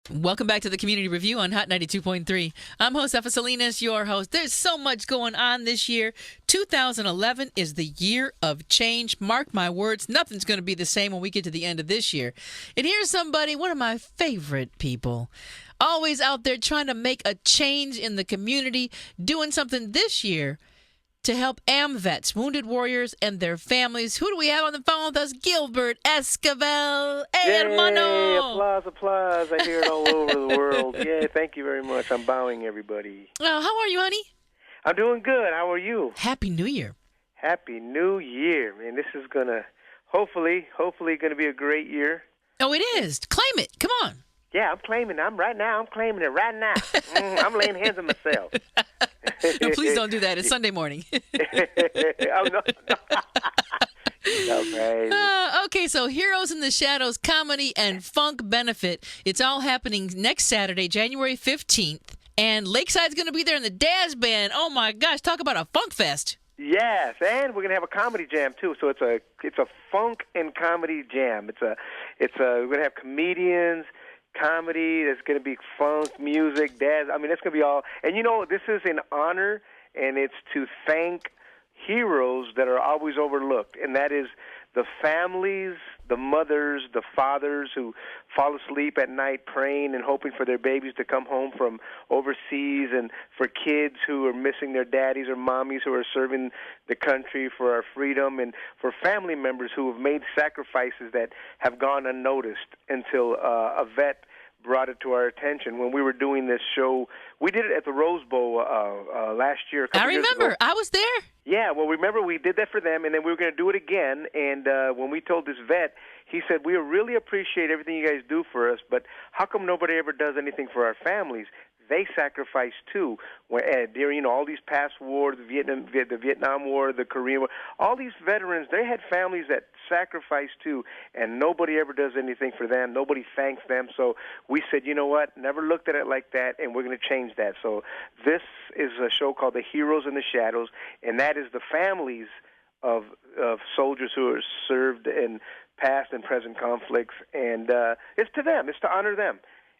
Welcome back to the Community Review on Hot 92.3. I'm Josefa Salinas, your host. There's so much going on this year. 2011 is the year of change. Mark my words, nothing's going to be the same when we get to the end of this year. And here's somebody, one of my favorite people, always out there trying to make a change in the community, doing something this year to help AMVETS, wounded warriors, and their families. Who do we have on the phone with us? Gilbert Esquivel. Hey, Yay, hermano. applause. I hear it all over the world. Yeah, thank you very much. I'm bowing everybody. How are you, honey? I'm doing good. How are you? Happy New Year. Happy New Year, man. This is going to, hopefully going to be a great year. Oh, it is. Claim it. Come on. Yeah, I'm claiming it right now. I'm laying hands on myself. No, please don't do that. It's Sunday morning. Oh, no. So crazy. Okay, so Heroes in the Shadows Comedy and Funk Benefit. It's all happening next Saturday, January 15th. And Lakeside's going to be there in the Daz Band. Oh, my gosh. Talk about a funk fest. Yes, and we're gonna have a comedy jam too. So it's a funk and comedy jam. We're gonna have comedians, comedy. There's gonna be funk music, dance. I mean, it's gonna be all. And this is in honor, and it's to thank heroes that are always overlooked, and that is the families, the mothers, the fathers who fall asleep at night praying and hoping for their babies to come home from overseas, and for kids who are missing their daddies or mommies who are serving the country for our freedom, and for family members who have made sacrifices that have gone unnoticed until a vet brought it to our attention. When we were doing this show, we did it at the Rose Bowl last year. I remember. I was there. Yeah, well, remember we did that for them, and then we were going to do it again. And when we told this vet, he said, we really appreciate everything you guys do for us, but how come nobody ever does anything for our families? They sacrifice too. During all these past wars, the Vietnam War, the Korean War, all these veterans, they had families that sacrificed too, and nobody ever does anything for them. Nobody thanks them. So we said, you know what? Never looked at it like that, and we're going to change that. So this is a show called The Heroes in the Shadows, and that is the families of soldiers who are served in past and present conflicts, and it's to them. It's to honor them.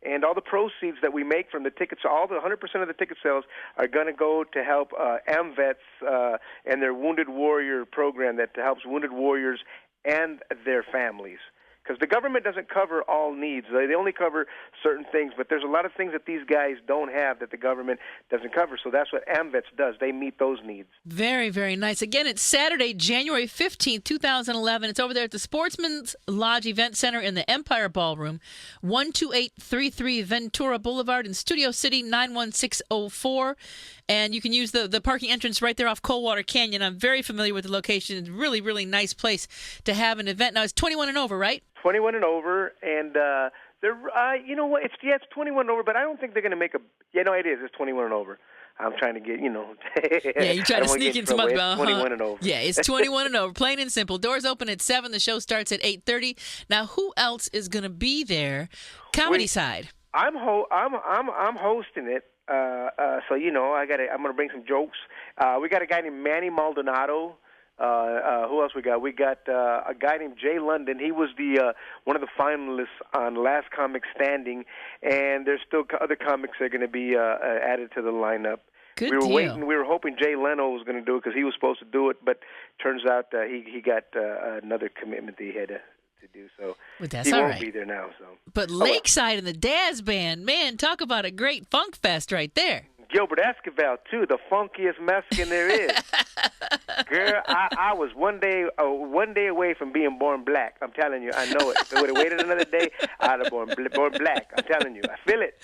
And all the proceeds that we make from the tickets, all the 100% of the ticket sales are going to go to help AMVETS and their Wounded Warrior program that helps wounded warriors and their families. Because the government doesn't cover all needs. They only cover certain things, but there's a lot of things that these guys don't have that the government doesn't cover. So that's what AMVETS does. They meet those needs. Very, very nice. Again, it's Saturday, January 15th, 2011. It's over there at the Sportsman's Lodge Event Center in the Empire Ballroom, 12833 Ventura Boulevard in Studio City, 91604. And you can use the parking entrance right there off Coldwater Canyon. I'm very familiar with the location. It's a really, really nice place to have an event. Now, it's 21 and over, right? 21 and over, and they're, you know what? It's 21 and over, but I don't think they're going to make a. Yeah, no, it is. It's 21 and over. I'm trying to get, Yeah, you're trying to sneak in some other. 21 and over. Yeah, it's 21 and over. Plain and simple. Doors open at 7. The show starts at 8:30. Now, who else is going to be there? Comedy side. I'm hosting it. So I'm going to bring some jokes. We got a guy named Manny Maldonado. Who else we got? We got a guy named Jay London. He was the one of the finalists on Last Comic Standing, and there's still other comics that are going to be added to the lineup. Good we were deal. waiting. We were hoping Jay Leno was going to do it because he was supposed to do it, but turns out he got another commitment that he had to do. So Well, that's he all won't right. be there now. So, But Lakeside and the Daz Band, man, talk about a great funk fest right there. Gilbert Esquivel too, the funkiest Mexican there is. Girl, I was one day away from being born black. I'm telling you, I know it. If I would have waited another day, I'd have born black. I'm telling you, I feel it.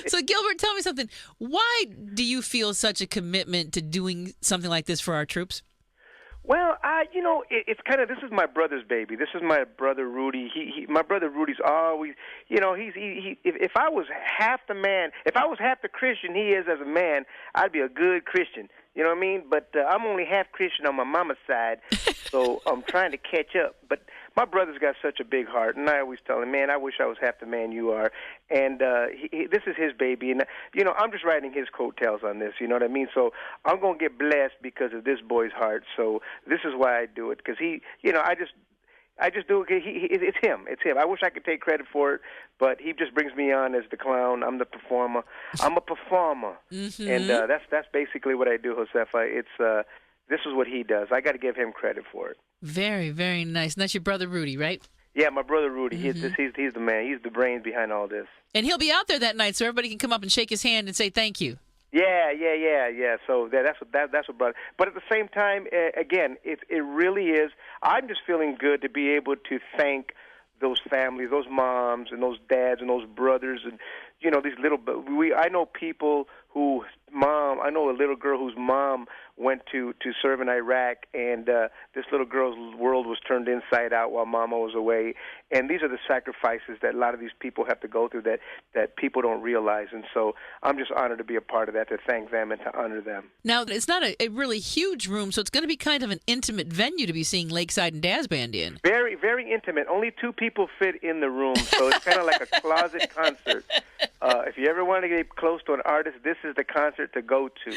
So, Gilbert, tell me something. Why do you feel such a commitment to doing something like this for our troops? Well, it's kind of, this is my brother's baby. This is my brother Rudy. My brother Rudy's always, if I was half the man, if I was half the Christian he is as a man, I'd be a good Christian. You know what I mean? But I'm only half Christian on my mama's side, so I'm trying to catch up. But my brother's got such a big heart, and I always tell him, man, I wish I was half the man you are. And this is his baby, and, I'm just riding his coattails on this, you know what I mean? So I'm going to get blessed because of this boy's heart. So this is why I do it, because I just do it. It's him. It's him. I wish I could take credit for it, but he just brings me on as the clown. I'm the performer. I'm a performer, and that's basically what I do, Josefa. It's this is what he does. I got to give him credit for it. Very, very nice. And that's your brother Rudy, right? Yeah, my brother Rudy. He's the man. He's the brains behind all this. And he'll be out there that night, so everybody can come up and shake his hand and say thank you. Yeah. So that's what brought it. But at the same time, again, it really is. I'm just feeling good to be able to thank those families, those moms and those dads and those brothers, and these little. I know people whose mom. I know a little girl whose mom went to serve in Iraq, and this little girl's world was turned inside out while Mama was away. And these are the sacrifices that a lot of these people have to go through that people don't realize. And so I'm just honored to be a part of that, to thank them and to honor them. Now, it's not a really huge room, so it's going to be kind of an intimate venue to be seeing Lakeside and Daz Band in. Very, very intimate. Only 2 people fit in the room, so it's kind of like a closet concert. If you ever want to get close to an artist, this is the concert to go to.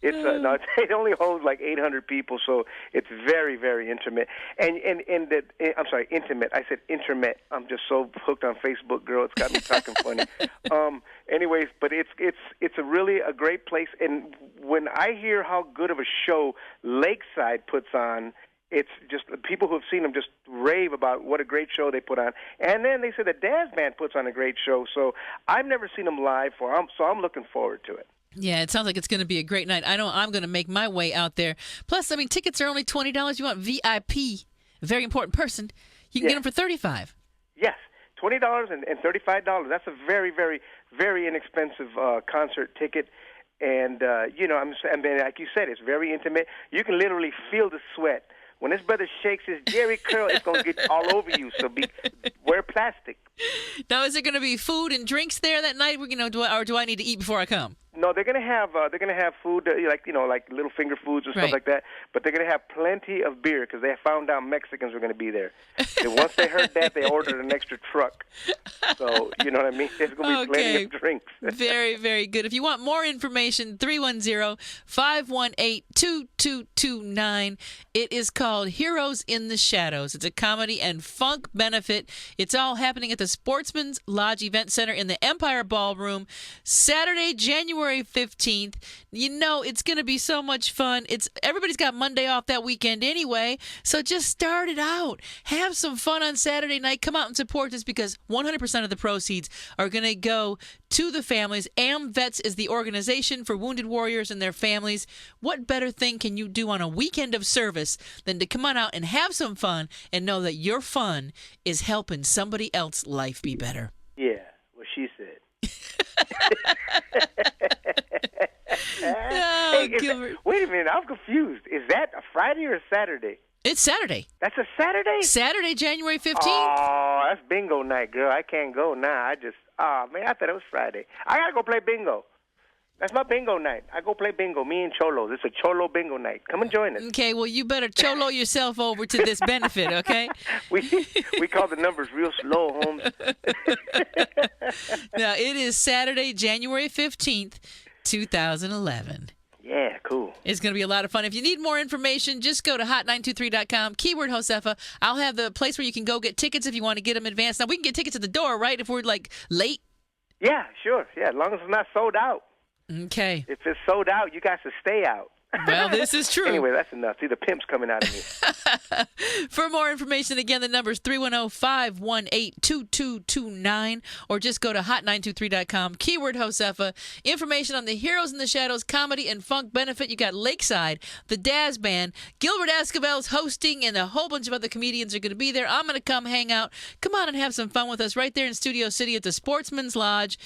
It only holds like 800 people, so it's very, very intimate. I'm sorry, intimate. I said internet. I'm just so hooked on Facebook, girl. It's got me talking funny. Anyways, but it's a really a great place. And when I hear how good of a show Lakeside puts on, it's just people who have seen them just rave about what a great show they put on. And then they say the Daz Band puts on a great show. So I've never seen them live, so I'm looking forward to it. Yeah, it sounds like it's going to be a great night. I know I'm going to make my way out there. Plus, I mean, tickets are only $20. You want VIP, very important person, you can get them for $35. Yes, $20 and $35. That's a very, very, very inexpensive concert ticket. And, like you said, it's very intimate. You can literally feel the sweat. When this brother shakes his Jerry curl, it's going to get all over you. So wear plastic. Now, is there going to be food and drinks there that night? Or do I need to eat before I come? No, they're gonna have food like little finger foods or stuff like that. But they're gonna have plenty of beer because they found out Mexicans were gonna be there. And once they heard that, they ordered an extra truck. So you know what I mean. There's gonna be plenty of drinks. Very, very good. If you want more information, 310-518-2229. It is called Heroes in the Shadows. It's a comedy and funk benefit. It's all happening at the Sportsman's Lodge Event Center in the Empire Ballroom, Saturday, January 15th. It's going to be so much fun. Everybody's got Monday off that weekend anyway, so just start it out. Have some fun on Saturday night. Come out and support this because 100% of the proceeds are going to go to the families. AmVets is the organization for wounded warriors and their families. What better thing can you do on a weekend of service than to come on out and have some fun and know that your fun is helping somebody else's life be better? Yeah, what she said. Wait a minute, I'm confused. Is that a Friday or a Saturday? It's Saturday. That's a Saturday? Saturday, January 15th. Oh, that's bingo night, girl. I can't go now. I thought it was Friday. I got to go play bingo. That's my bingo night. I go play bingo, me and Cholos. It's a Cholo bingo night. Come and join us. Okay, well, you better Cholo yourself over to this benefit, okay? we call the numbers real slow, Holmes. Now, it is Saturday, January 15th, 2011. Yeah, cool. It's going to be a lot of fun. If you need more information, just go to hot923.com, keyword Josefa. I'll have the place where you can go get tickets if you want to get them advanced. Now, we can get tickets at the door, right, if we're, late? Yeah, sure. Yeah, as long as it's not sold out. Okay. If it's sold out, you got to stay out. Well, this is true. Anyway, that's enough. See, the pimp's coming out of me. For more information, again, the number is 310-518-2229, or just go to hot923.com, keyword Josefa. Information on the Heroes in the Shadows comedy and funk benefit. You got Lakeside, the Daz Band, Gilbert Escobar's hosting, and a whole bunch of other comedians are going to be there. I'm going to come hang out. Come on and have some fun with us right there in Studio City at the Sportsman's Lodge.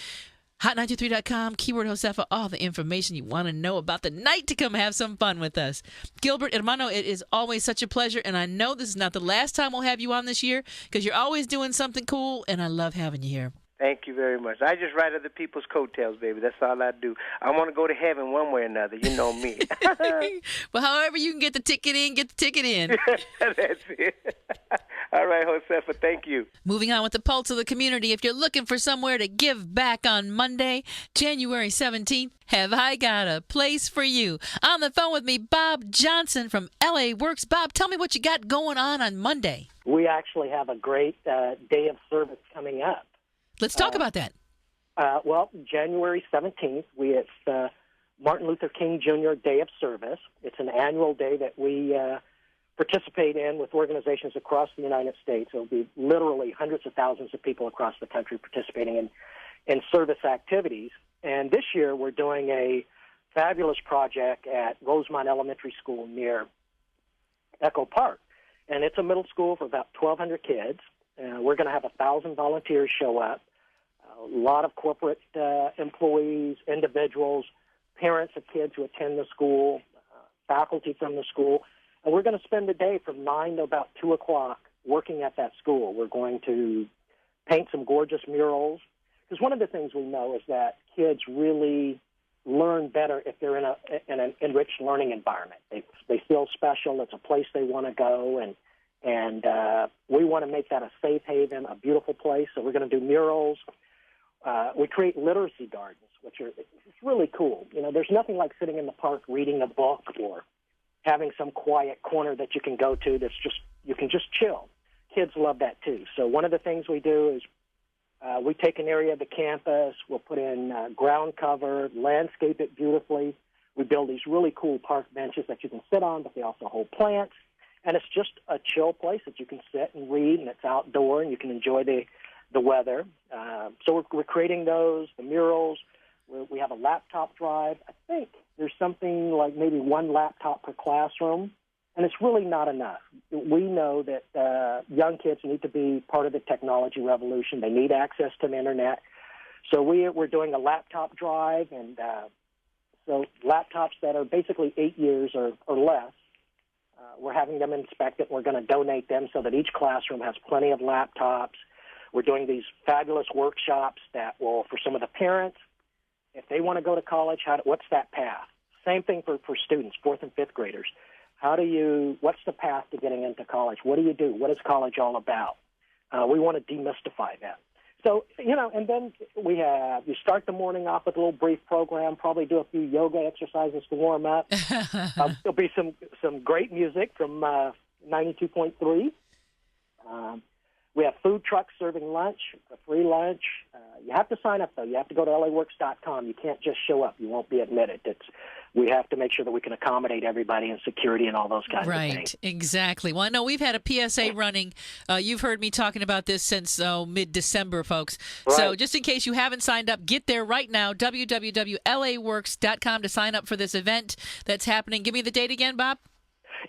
Hot923.com, keyword Josefa, all the information you want to know about the night to come have some fun with us. Gilbert, hermano, it is always such a pleasure, and I know this is not the last time we'll have you on this year because you're always doing something cool, and I love having you here. Thank you very much. I just ride other people's coattails, baby. That's all I do. I want to go to heaven one way or another. You know me. Well, however you can get the ticket in, get the ticket in. That's it. All right, Josefa, thank you. Moving on with the pulse of the community. If you're looking for somewhere to give back on Monday, January 17th, have I got a place for you? On the phone with me, Bob Johnson from LA Works. Bob, tell me what you got going on Monday. We actually have a great day of service coming up. Let's talk about that. Well, January 17th, it's Martin Luther King Jr. Day of Service. It's an annual day that we participate in with organizations across the United States. It'll be literally hundreds of thousands of people across the country participating in service activities. And this year we're doing a fabulous project at Rosemont Elementary School near Echo Park. And it's a middle school for about 1,200 kids. We're going to have 1,000 volunteers show up, a lot of corporate employees, individuals, parents of kids who attend the school, faculty from the school. And we're going to spend the day from 9 to about 2 o'clock working at that school. We're going to paint some gorgeous murals. Because one of the things we know is that kids really learn better if they're in an enriched learning environment. They feel special. It's a place they want to go, and we want to make that a safe haven, a beautiful place. So we're going to do murals. We create literacy gardens, which are it's really cool. You know, there's nothing like sitting in the park reading a book or having some quiet corner that you can go to that's just you can just chill. Kids love that too. So one of the things we do is we take an area of the campus, we'll put in ground cover, landscape it beautifully. We build these really cool park benches that you can sit on, but they also hold plants. And it's just a chill place that you can sit and read, and it's outdoor, and you can enjoy the weather. So we're creating those, the murals. We have a laptop drive. I think there's something like maybe one laptop per classroom, and it's really not enough. We know that young kids need to be part of the technology revolution. They need access to the Internet. So we're doing a laptop drive, and so laptops that are basically 8 years or less, we're having them inspected. We're going to donate them so that each classroom has plenty of laptops. We're doing these fabulous workshops that will, for some of the parents, if they want to go to college, what's that path? Same thing for students, 4th and 5th graders. What's the path to getting into college? What do you do? What is college all about? We want to demystify that. So, and then you start the morning off with a little brief program, probably do a few yoga exercises to warm up. There'll be some great music from 92.3. We have food trucks serving lunch, a free lunch. You have to sign up, though. You have to go to laworks.com. You can't just show up. You won't be admitted. We have to make sure that we can accommodate everybody and security and all those kinds of things. Right, exactly. Well, I know we've had a PSA running. You've heard me talking about this since mid-December, folks. Right. So just in case you haven't signed up, get there right now, www.laworks.com to sign up for this event that's happening. Give me the date again, Bob.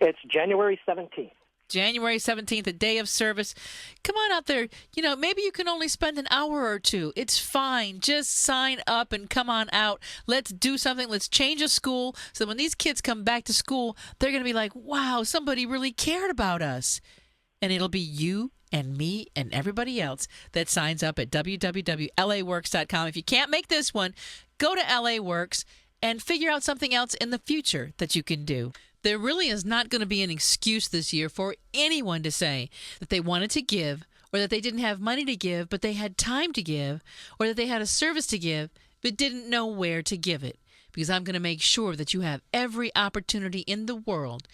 It's January 17th. January 17th, a day of service. Come on out there. Maybe you can only spend an hour or two. It's fine. Just sign up and come on out. Let's do something. Let's change a school so when these kids come back to school, they're going to be like, wow, somebody really cared about us. And it'll be you and me and everybody else that signs up at www.laworks.com. If you can't make this one, go to LA Works and figure out something else in the future that you can do. There really is not going to be an excuse this year for anyone to say that they wanted to give or that they didn't have money to give, but they had time to give, or that they had a service to give, but didn't know where to give it. Because I'm going to make sure that you have every opportunity in the world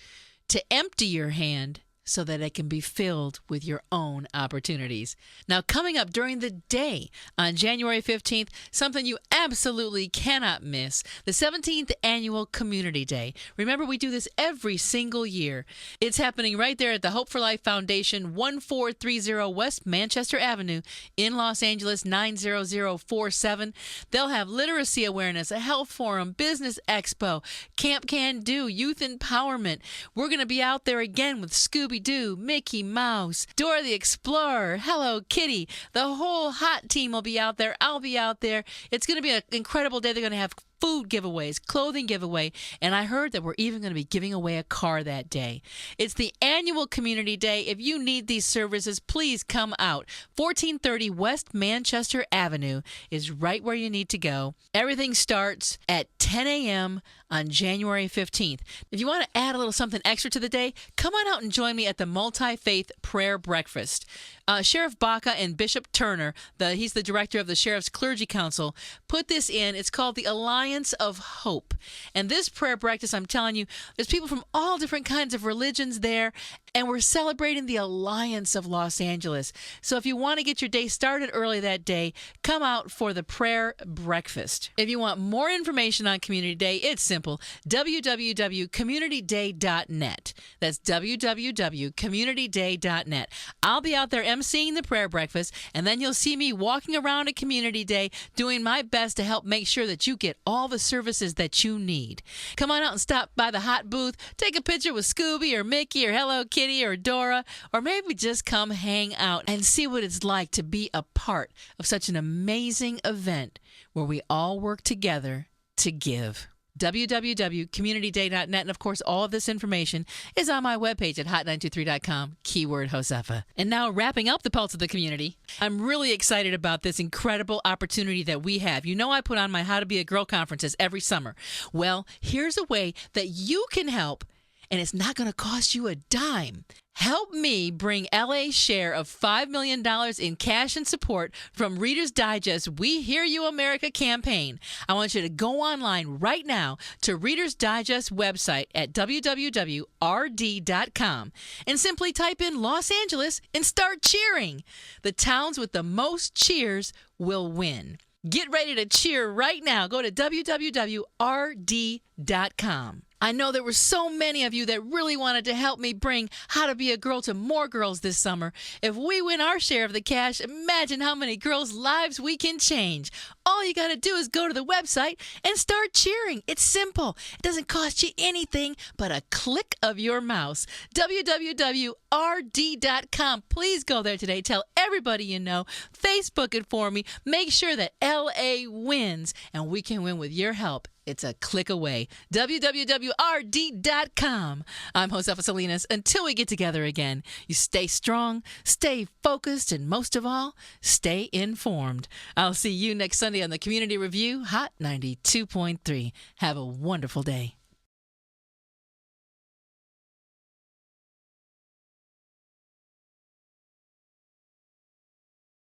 to empty your hand so that it can be filled with your own opportunities. Now, coming up during the day on January 15th, something you absolutely cannot miss, the 17th Annual Community Day. Remember, we do this every single year. It's happening right there at the Hope for Life Foundation, 1430 West Manchester Avenue in Los Angeles, 90047. They'll have literacy awareness, a health forum, business expo, Camp Can Do, youth empowerment. We're going to be out there again with Scooby-Doo, Mickey Mouse, Dora the Explorer, Hello Kitty. The whole hot team will be out there. I'll be out there. It's going to be an incredible day. They're going to have food giveaways, clothing giveaway, and I heard that we're even going to be giving away a car that day. It's the annual Community Day. If you need these services, please come out. 1430 West Manchester Avenue is right where you need to go. Everything starts at 10 a.m. on January 15th. If you want to add a little something extra to the day, come on out and join me at the Multi-Faith Prayer Breakfast. Sheriff Baca and Bishop Turner, he's the director of the Sheriff's Clergy Council, put this in. It's called the Alliance of Hope. And this prayer breakfast, I'm telling you, there's people from all different kinds of religions there, and we're celebrating the Alliance of Los Angeles. So if you want to get your day started early that day, come out for the prayer breakfast. If you want more information on Community Day, it's simple. www.communityday.net. That's www.communityday.net. I'll be out there emceeing the prayer breakfast, and then you'll see me walking around at Community Day doing my best to help make sure that you get all the services that you need. Come on out and stop by the hot booth, take a picture with Scooby or Mickey or Hello Kitty or Dora, or maybe just come hang out and see what it's like to be a part of such an amazing event where we all work together to give. www.communityday.net. And of course, all of this information is on my webpage at hot923.com, keyword Josefa. And now wrapping up the Pulse of the Community, I'm really excited about this incredible opportunity that we have. You know, I put on my How to Be a Girl conferences every summer. Well, here's a way that you can help, and it's not going to cost you a dime. Help me bring LA's share of $5 million in cash and support from Reader's Digest We Hear You America campaign. I want you to go online right now to Reader's Digest website at www.rd.com and simply type in Los Angeles and start cheering. The towns with the most cheers will win. Get ready to cheer right now. Go to www.rd.com. I know there were so many of you that really wanted to help me bring How to Be a Girl to more girls this summer. If we win our share of the cash, imagine how many girls' lives we can change. All you got to do is go to the website and start cheering. It's simple. It doesn't cost you anything but a click of your mouse. www.rd.com. Please go there today. Tell everybody you know. Facebook it for me. Make sure that LA wins, and we can win with your help. It's a click away. www.rd.com. I'm Josefa Salinas. Until we get together again, you stay strong, stay focused, and most of all, stay informed. I'll see you next Sunday on the Community Review, Hot 92.3. Have a wonderful day.